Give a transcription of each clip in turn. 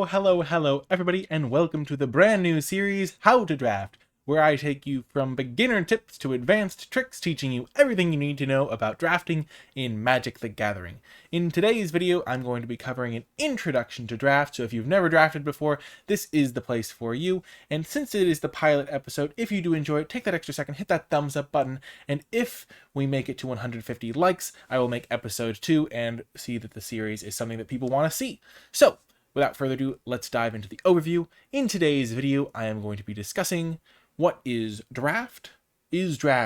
Hello, everybody, and welcome to the brand new series, How to Draft, where I take you from beginner tips to advanced tricks, teaching you everything you need to know about drafting in Magic the Gathering. In today's video, I'm going to be covering an introduction to draft, so if you've never drafted before, this is the place for you. And since it is the pilot episode, if you do enjoy it, take that extra second, hit that thumbs up button, and if we make it to 150 likes, I will make episode 2 and see that the series is something that people want to see. So, without further ado, let's dive into the overview. In today's video, I am going to be discussing what is draft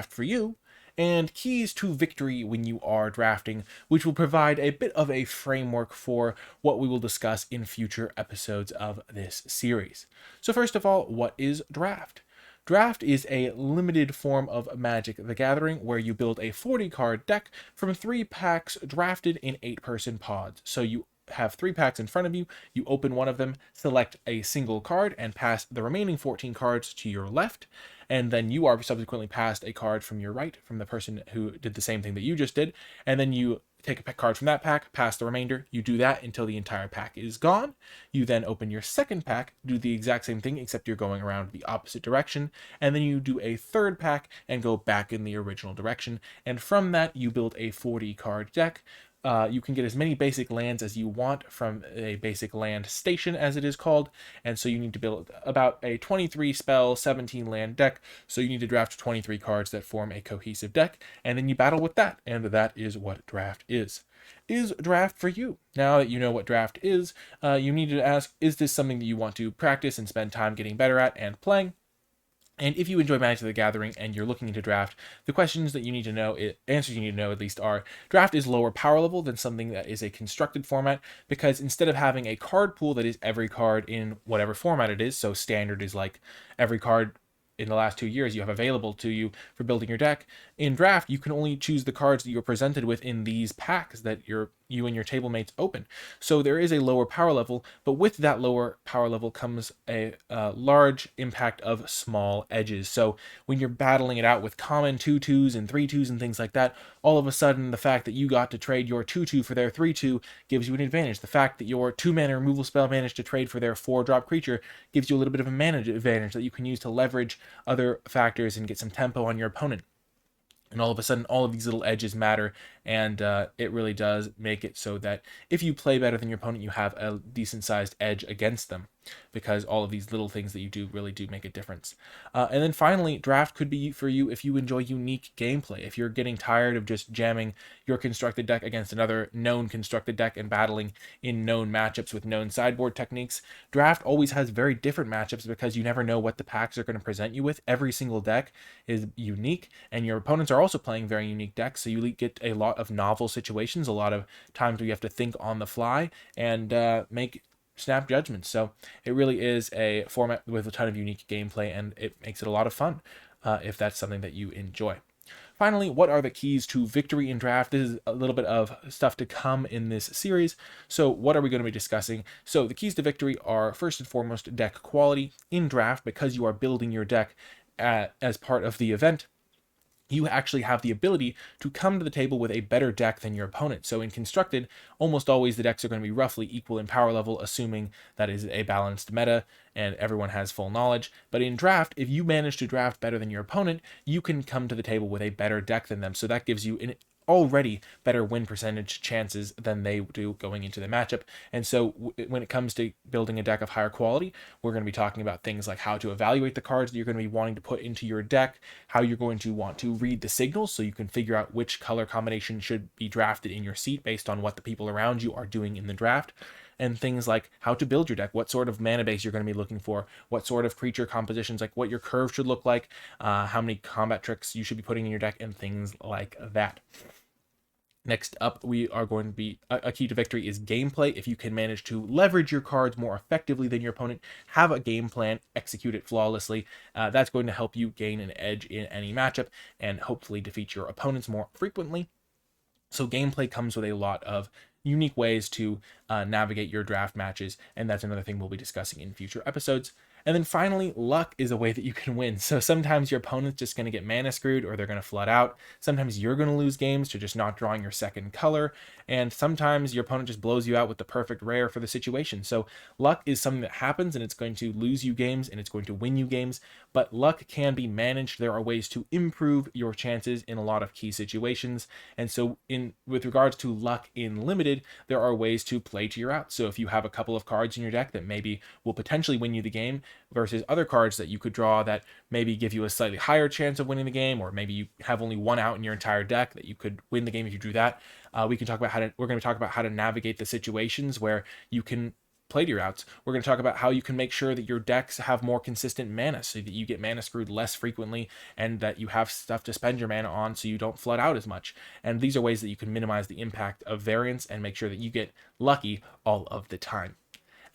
for you, and keys to victory when you are drafting, which will provide a bit of a framework for what we will discuss in future episodes of this series. So first of all, what is draft? Draft is a limited form of Magic the Gathering where you build a 40-card deck from 3 packs drafted in 8-person pods. So you have 3 packs in front of you, you open one of them, select a single card, and pass the remaining 14 cards to your left, and then you are subsequently passed a card from your right, from the person who did the same thing that you just did, and then you take a card from that pack, pass the remainder, you do that until the entire pack is gone. You then open your second pack, do the exact same thing, except you're going around the opposite direction, and then you do a third pack and go back in the original direction, and from that you build a 40-card deck. You can get as many basic lands as you want from a basic land station, as it is called, and so you need to build about a 23 spell, 17 land deck, so you need to draft 23 cards that form a cohesive deck, and then you battle with that, and that is what draft is. Is draft for you? Now that you know what draft is, you need to ask, is this something that you want to practice and spend time getting better at and playing? And if you enjoy Magic the Gathering and you're looking into draft, the questions that you need to know, answers you need to know at least are, draft is lower power level than something that is a constructed format, because instead of having a card pool that is every card in whatever format it is, so standard is like every card in the last 2 years you have available to you for building your deck, in draft you can only choose the cards that you're presented with in these packs that you and your table mates open. So there is a lower power level, but with that lower power level comes a large impact of small edges. So when you're battling it out with common 2/2s and 3/2s and things like that, all of a sudden the fact that you got to trade your 2/2 for their 3/2 gives you an advantage. The fact that your 2-mana removal spell managed to trade for their 4-drop creature gives you a little bit of a mana advantage that you can use to leverage other factors and get some tempo on your opponent. And all of a sudden, all of these little edges matter, and it really does make it so that if you play better than your opponent, you have a decent-sized edge against them, because all of these little things that you do really do make a difference. And then finally, draft could be for you if you enjoy unique gameplay. If you're getting tired of just jamming your constructed deck against another known constructed deck and battling in known matchups with known sideboard techniques, draft always has very different matchups because you never know what the packs are going to present you with. Every single deck is unique, and your opponents are also playing very unique decks, so you get a lot of novel situations, a lot of times where you have to think on the fly and make snap judgments. So it really is a format with a ton of unique gameplay, and it makes it a lot of fun if that's something that you enjoy. Finally, what are the keys to victory in draft? This is a little bit of stuff to come in this series. So what are we going to be discussing? So the keys to victory are, first and foremost, deck quality. In draft, because you are building your deck as part of the event, you actually have the ability to come to the table with a better deck than your opponent. So in constructed, almost always the decks are going to be roughly equal in power level, assuming that is a balanced meta and everyone has full knowledge. But in draft, if you manage to draft better than your opponent, you can come to the table with a better deck than them. So that gives you an already better win percentage chances than they do going into the matchup. And so when it comes to building a deck of higher quality, we're going to be talking about things like how to evaluate the cards that you're going to be wanting to put into your deck, how you're going to want to read the signals so you can figure out which color combination should be drafted in your seat based on what the people around you are doing in the draft, and things like how to build your deck, what sort of mana base you're going to be looking for, what sort of creature compositions, like what your curve should look like, how many combat tricks you should be putting in your deck, and things like that. Next up, we are going to be, a key to victory is gameplay. If you can manage to leverage your cards more effectively than your opponent, have a game plan, execute it flawlessly, that's going to help you gain an edge in any matchup and hopefully defeat your opponents more frequently. So gameplay comes with a lot of unique ways to navigate your draft matches, and that's another thing we'll be discussing in future episodes. And then finally, luck is a way that you can win. So sometimes your opponent's just going to get mana screwed or they're going to flood out. Sometimes you're going to lose games to just not drawing your second color. And sometimes your opponent just blows you out with the perfect rare for the situation. So luck is something that happens, and it's going to lose you games and it's going to win you games. But luck can be managed. There are ways to improve your chances in a lot of key situations. And so with regards to luck in limited, there are ways to play to your outs. So if you have a couple of cards in your deck that maybe will potentially win you the game, versus other cards that you could draw that maybe give you a slightly higher chance of winning the game, or maybe you have only one out in your entire deck that you could win the game if you drew that. We're going to talk about how to navigate the situations where you can play to your outs. We're going to talk about how you can make sure that your decks have more consistent mana so that you get mana screwed less frequently and that you have stuff to spend your mana on so you don't flood out as much. And these are ways that you can minimize the impact of variance and make sure that you get lucky all of the time.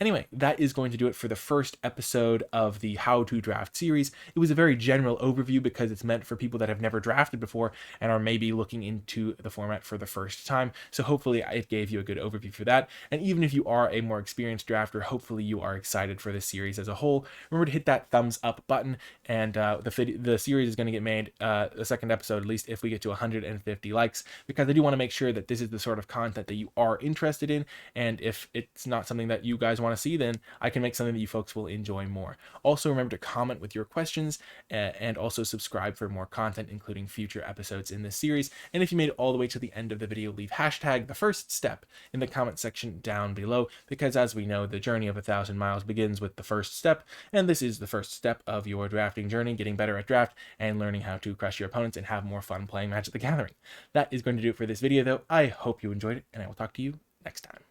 Anyway, that is going to do it for the first episode of the How to Draft series. It was a very general overview because it's meant for people that have never drafted before and are maybe looking into the format for the first time. So hopefully it gave you a good overview for that. And even if you are a more experienced drafter, hopefully you are excited for this series as a whole. Remember to hit that thumbs up button, and the series is going to get made, the second episode, at least if we get to 150 likes, because I do want to make sure that this is the sort of content that you are interested in. And if it's not something that you guys want to see, then I can make something that you folks will enjoy more. Also, remember to comment with your questions, and also subscribe for more content, including future episodes in this series. And if you made it all the way to the end of the video, leave hashtag the first step in the comment section down below, because as we know, the journey of 1,000 miles begins with the first step, and this is the first step of your drafting journey, getting better at draft and learning how to crush your opponents and have more fun playing Magic the Gathering. That is going to do it for this video, though. I hope you enjoyed it, and I will talk to you next time.